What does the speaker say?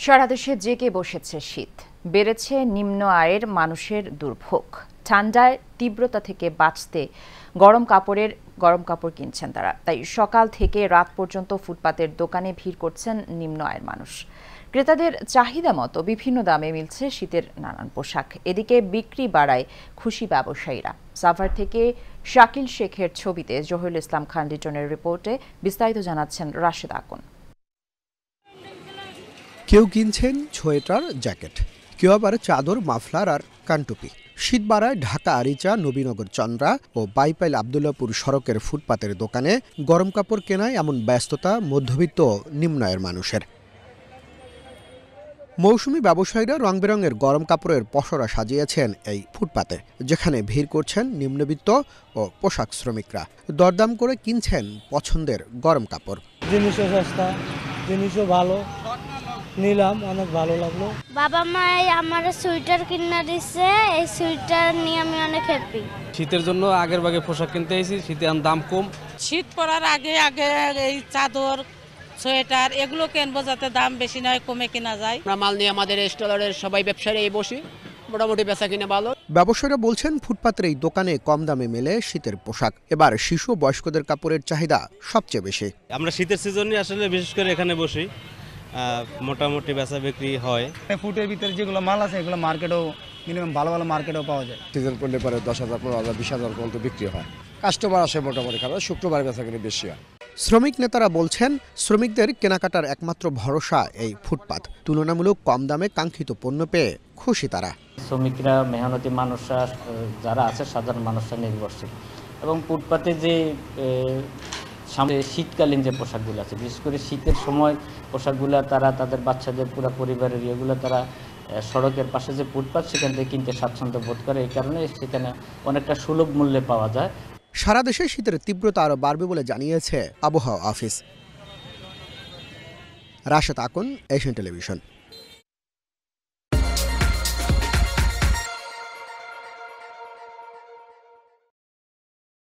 সারা দেশে জেগে বসেছে শীত, বেড়েছে নিম্ন আয়ের মানুষের দুর্ভোগ। ঠান্ডার তীব্রতা থেকে বাঁচতে গরম কাপড় কিনছেন তারা। তাই সকাল থেকে রাত পর্যন্ত ফুটপাতের দোকানে ভিড় করছেন নিম্ন আয়ের মানুষ। ক্রেতাদের চাহিদা মতো বিভিন্ন দামে মিলছে শীতের নানান পোশাক। এদিকে বিক্রি বাড়ায় খুশি ব্যবসায়ীরা। সাভার থেকে শাকিল শেখের ছবিতে জহিরুল ইসলাম খান লিটনের রিপোর্টে বিস্তারিত জানাচ্ছেন রাশেদ আকন। কেউ কিনছেন সোয়েটার, জ্যাকেট, কেউ আবার চাদর, মাফলার আর কানটুপি। শীত বাড়ায় ঢাকা আরিচা, নবীনগর চন্দ্রা ও বাইপাইল আবদুল্লাপুর সড়কের ফুটপাতের দোকানে গরম কাপড় কেনায় এমন ব্যস্ততা মধ্যবিত্ত নিম্ন আয়ের মানুষের। মৌসুমি ব্যবসায়ীরা রং বেরঙের গরম কাপড়ের পসরা সাজিয়েছেন এই ফুটপাতে, যেখানে ভিড় করছেন নিম্নবিত্ত ও পোশাক শ্রমিকরা। দরদাম করে কিনছেন পছন্দের গরম কাপড়। জিনিসও সস্তা, জিনিসও ভালো, নিলাম, অনেক ভালো লাগলো। বাবা মা আমার সোয়েটার কিনে দিচ্ছে, এই সোয়েটার নিয়ে আমি অনেক হ্যাপি। শীতের জন্য আগের ভাগে পোশাক কিনতে এসেছি, শীতে দাম কম। শীত পড়ার আগে এই চাদর, সোয়েটার এগুলো কিনবো যাতে দাম বেশি নয়, কমে কেনা যায়। আমরা মাল নিয়ে আমাদের স্টলের সবাই ব্যবসায়ী বসি, মোটামুটি বেচা কিনে ভালো। ব্যবসায়ীরা বলছেন ফুটপাতের এই দোকানে কম দামে মেলে শীতের পোশাক। এবার শিশু বয়স্কদের কাপড়ের চাহিদা সবচেয়ে বেশি। আমরা শীতের সিজনে আসলে বিশেষ করে এখানে বসি, মোটামুটি বেচা বিক্রি হয়। ফুটের ভিতরে যেগুলো মাল আছে এগুলো মার্কেটেও মিনিমাম ভালো ভালো মার্কেটেও পাওয়া যায়। সিজন পড়লে পরে 10,000, 15,000, 20,000 পর্যন্ত বিক্রি হয়। কাস্টমার আসে মোটামুটি, কারণ শুক্রবার বেচা কিনে বেশি হয়। শ্রমিক নেতারা বলছেন শ্রমিকদের কেনাকাটার একমাত্র ভরসা এই ফুটপাত। তুলনামূলক কম দামে কাঙ্ক্ষিত পণ্য পেয়ে খুশি তারা। শ্রমিকরা, মেহনতি মানুষরা যারা আছে সাধারণ মানুষরা নির্ভরশীল, এবং ফুটপাতে যে সামনে শীতকালীন যে পোশাকগুলো আছে, বিশেষ করে শীতের সময় পোশাকগুলো তারা তাদের বাচ্চাদের পুরো পরিবারের ইয়েগুলো তারা সড়কের পাশে যে ফুটপাত সেখান থেকে কিনতে স্বাচ্ছন্দ্য বোধ করে। এই কারণে সেখানে অনেকটা সুলভ মূল্যে পাওয়া যায়। সারা দেশে শীতের তীব্রতা আরও বাড়বে বলে জানিয়েছে আবহাওয়া office. Rashed Akon, Asian television.